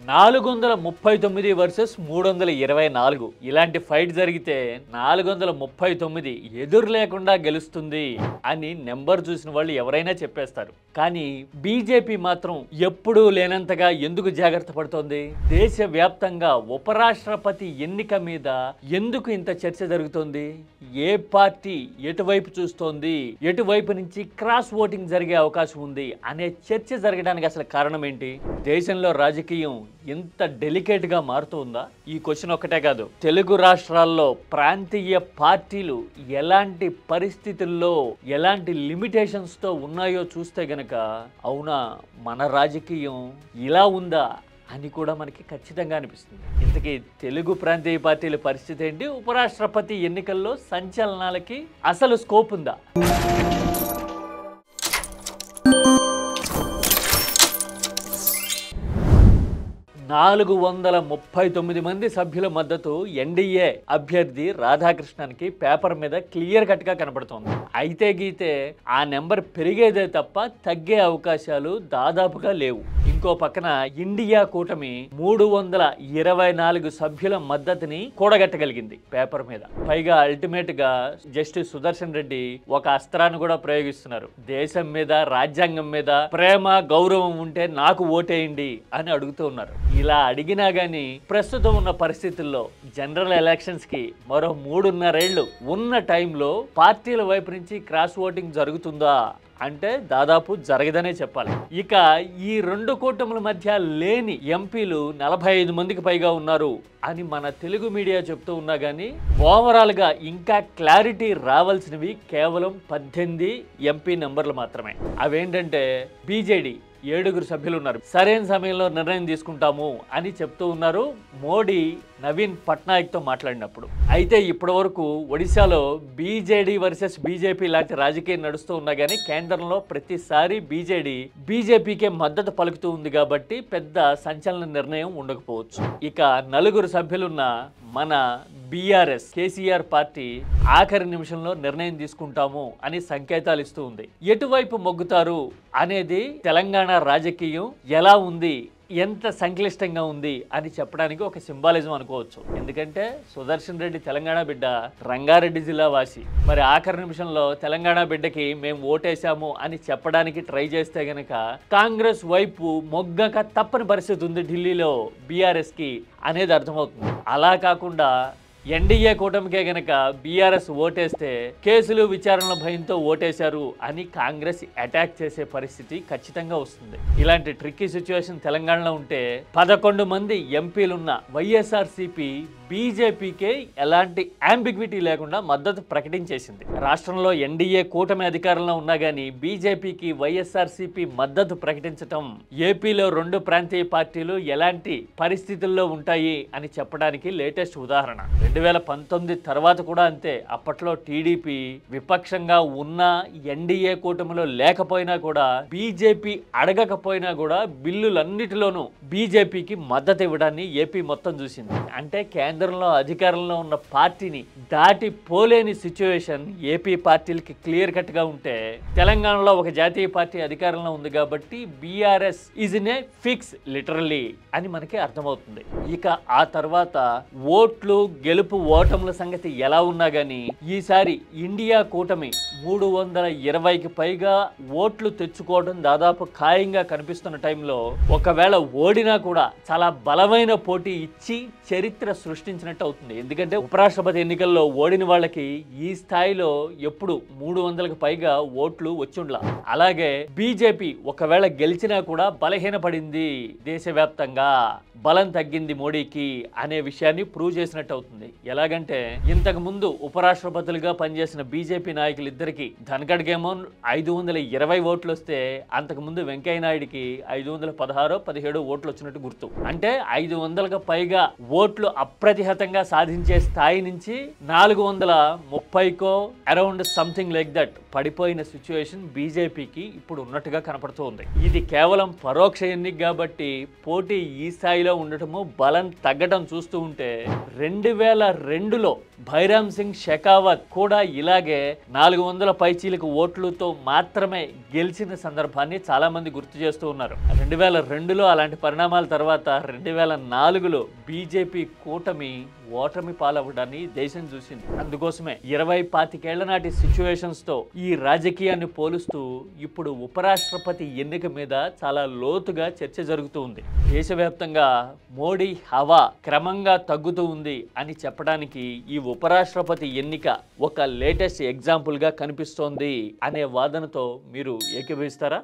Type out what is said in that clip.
439 versus 324 ఇలాంటి fight జరిగితే 439 ఎదురు లేకుండా గెలుస్తుంది అని నెంబర్ చూసిన వాళ్ళు ఎవరైనా చెప్పేస్తారు. కానీ బీజేపీ మాత్రం ఎప్పుడూ లేనంతగా ఎందుకు జాగ్రత్త పడుతోంది? దేశవ్యాప్తంగా ఉపరాష్ట్రపతి ఎన్నిక మీద ఎందుకు ఇంత చర్చ జరుగుతోంది? ఏ పార్టీ ఎటువైపు చూస్తోంది, ఎటువైపు నుంచి క్రాస్ ఓటింగ్ జరిగే అవకాశం ఉంది అనే చర్చ జరగడానికి అసలు కారణం ఏంటి? దేశంలో రాజకీయం ఎంత డెలికేట్ గా మారుతుందా? ఈ క్వశ్చన్ ఒక్కటే కాదు, తెలుగు రాష్ట్రాల్లో ప్రాంతీయ పార్టీలు ఎలాంటి పరిస్థితుల్లో ఎలాంటి లిమిటేషన్స్ తో ఉన్నాయో చూస్తే గనక అవునా మన రాజకీయం ఇలా ఉందా అని కూడా మనకి ఖచ్చితంగా అనిపిస్తుంది. ఇంతకీ తెలుగు ప్రాంతీయ పార్టీల పరిస్థితి ఏంటి? ఉపరాష్ట్రపతి ఎన్నికల్లో సంచలనాలకి అసలు స్కోప్ ఉందా? 439 మంది సభ్యుల మద్దతు ఎన్డీఏ అభ్యర్థి రాధాకృష్ణన్కి పేపర్ మీద క్లియర్ కట్ గా కనబడుతోంది. అయితే గీతే ఆ నెంబర్ పెరిగేదే తప్ప తగ్గే అవకాశాలు దాదాపుగా లేవు. ఇంకో పక్కన ఇండియా కూటమి 324 సభ్యుల మద్దతుని కూడగట్టగలిగింది పేపర్ మీద. పైగా అల్టిమేట్ గా జస్టిస్ సుదర్శన్ రెడ్డి ఒక అస్త్రాన్ని కూడా ప్రయోగిస్తున్నారు. దేశం మీద, రాజ్యాంగం మీద ప్రేమ గౌరవం ఉంటే నాకు ఓటేయండి అని అడుగుతూ ఉన్నారు. ఇలా అడిగినా గానీ ప్రస్తుతం ఉన్న పరిస్థితుల్లో జనరల్ ఎలక్షన్స్ కి మరో 3.5 ఏళ్లు ఉన్న టైంలో పార్టీల వైపు నుంచి క్రాస్ ఓటింగ్ జరుగుతుందా అంటే దాదాపు జరగదనే చెప్పాలి. ఇక ఈ రెండు కూటముల మధ్య లేని ఎంపీలు 45 మందికి పైగా ఉన్నారు అని మన తెలుగు మీడియా చెప్తూ ఉన్నా కానీ ఓవరాల్ గా ఇంకా క్లారిటీ రావాల్సినవి కేవలం 18 ఎంపీ నెంబర్లు మాత్రమే. అవేంటంటే బీజేడీ 7 సభ్యులు ఉన్నారు. సరైన సమయంలో నిర్ణయం తీసుకుంటాము అని చెప్తూ ఉన్నారు మోడీ నవీన్ పట్నాయక్ తో మాట్లాడినప్పుడు. అయితే ఇప్పటి వరకు ఒడిశాలో బీజేడీ వర్సెస్ బీజేపీ లాంటి రాజకీయం నడుస్తూ ఉన్నా కానీ కేంద్రంలో ప్రతిసారి బీజేపీకే మద్దతు పలుకుతూ ఉంది కాబట్టి పెద్ద సంచలన నిర్ణయం ఉండకపోవచ్చు. ఇక 4 సభ్యులున్న మన బీఆర్ఎస్ కేసీఆర్ పార్టీ ఆఖరి నిమిషంలో నిర్ణయం తీసుకుంటాము అని సంకేతాలు ఇస్తూ ఉంది. ఎటువైపు మొగ్గుతారు అనేది తెలంగాణ రాజకీయం ఎలా ఉంది, ఎంత సంక్లిష్టంగా ఉంది అని చెప్పడానికి ఒక సింబాలిజం అనుకోవచ్చు. ఎందుకంటే సుదర్శన్ రెడ్డి తెలంగాణ బిడ్డ, రంగారెడ్డి జిల్లా వాసి. మరి ఆఖరి నిమిషంలో తెలంగాణ బిడ్డకి మేము ఓటేశాము అని చెప్పడానికి ట్రై చేస్తే గనక కాంగ్రెస్ వైపు మొగ్గక తప్పని పరిస్థితి ఉంది ఢిల్లీలో బీఆర్ఎస్ కి అనేది అర్థమవుతుంది. అలా కాకుండా ఎన్డీఏ కూటమికే గనక బీఆర్ఎస్ ఓటేస్తే కేసులు విచారణల భయంతో ఓటేశారు అని కాంగ్రెస్ అటాక్ చేసే పరిస్థితి ఖచ్చితంగా వస్తుంది. ఇలాంటి ట్రిక్కీ సిచ్యువేషన్ తెలంగాణలో ఉంటే 11 మంది ఎంపీలున్న వైఎస్ఆర్సీపీ బీజేపీకే ఎలాంటి అంబిగ్విటీ లేకుండా మద్దతు ప్రకటించేసింది. రాష్ట్రంలో ఎన్డీఏ కూటమి అధికారంలో ఉన్నా గానీ బీజేపీకి వైఎస్ఆర్సీపీ మద్దతు ప్రకటించటం ఏపీలో 2 ప్రాంతీయ పార్టీలు ఎలాంటి పరిస్థితుల్లో ఉంటాయి అని చెప్పడానికి లేటెస్ట్ ఉదాహరణ. 2019 తర్వాత కూడా అంతే. అప్పట్లో టీడీపీ విపక్షంగా ఉన్న ఎన్డీఏ కూటమిలో లేకపోయినా కూడా బీజేపీ అడగకపోయినా కూడా బిల్లులన్నిటిలోనూ బీజేపీకి మద్దతు ఇవ్వడాన్ని ఏపీ మొత్తం చూసింది. అంటే కేంద్రంలో అధికారంలో ఉన్న పార్టీని దాటి పోలేని సిచ్యువేషన్ ఏపీ పార్టీలకి క్లియర్ కట్ గా ఉంటే తెలంగాణలో ఒక జాతీయ పార్టీ అధికారంలో ఉంది కాబట్టి BRS is in a fix literally అని మనకి అర్థమవుతుంది. ఇక ఆ తర్వాత ఓట్లు గెలుపు ఓటముల సంగతి ఎలా ఉన్నా గానీ ఈసారి ఇండియా కూటమి 320కి పైగా ఓట్లు తెచ్చుకోవడం దాదాపు ఖాయంగా కనిపిస్తున్న టైంలో ఒకవేళ ఓడినా కూడా చాలా బలమైన పోటీ ఇచ్చి చరిత్ర సృష్టించినట్టు అవుతుంది. ఎందుకంటే ఉపరాష్ట్రపతి ఎన్నికల్లో ఓడిన వాళ్ళకి ఈ స్థాయిలో ఎప్పుడు 300కి పైగా ఓట్లు వచ్చుండ్లా. అలాగే బీజేపీ ఒకవేళ గెలిచినా కూడా బలహీనపడింది, దేశవ్యాప్తంగా బలం తగ్గింది మోడీకి అనే విషయాన్ని ప్రూవ్ చేసినట్టు అవుతుంది. ఎలాగంటే ఇంతకు ముందు ఉపరాష్ట్రపతులుగా పనిచేసిన బీజేపీ నాయకులు ఇద్దరికి ధన్ఖడ్కేమో 520 ఓట్లు వస్తే అంతకు ముందు వెంకయ్య నాయుడికి 516-17 ఓట్లు వచ్చినట్టు గుర్తు. అంటే 500కి పైగా ఓట్లు అప్రతిహతంగా సాధించే స్థాయి నుంచి 430కో అరౌండ్ సంథింగ్ లైక్ దట్ పడిపోయిన సిచ్యువేషన్ బీజేపీకి ఇప్పుడు ఉన్నట్టుగా కనపడుతోంది. ఇది కేవలం పరోక్ష ఎన్నిక కాబట్టి పోటీ ఈ స్థాయిలో ఉండటము, బలం తగ్గడం చూస్తూ ఉంటే 2002లో భైరామ్ సింగ్ షెకావత్ కూడా ఇలాగే 400 పైచీలకు ఓట్లతో మాత్రమే గెలిచిన సందర్భాన్ని చాలా మంది గుర్తు చేస్తూ ఉన్నారు. 2002లో అలాంటి పరిణామాల తర్వాత 2004లో బీజేపీ కూటమి ఓటమి పాలవ్వడాన్ని దేశం చూసింది. అందుకోసమే 20-25 నాటి సిచ్యువేషన్స్ తో ఈ రాజకీయాన్ని పోలుస్తూ ఇప్పుడు ఉపరాష్ట్రపతి ఎన్నిక మీద చాలా లోతుగా చర్చ జరుగుతూ ఉంది. దేశవ్యాప్తంగా మోడీ హవా క్రమంగా తగ్గుతూ ఉంది అని చెప్పడానికి ఈ ఉపరాష్ట్రపతి ఎన్నిక ఒక లేటెస్ట్ ఎగ్జాంపుల్ గా కనిపిస్తోంది అనే వాదనతో మీరు ఏకీభవిస్తారా?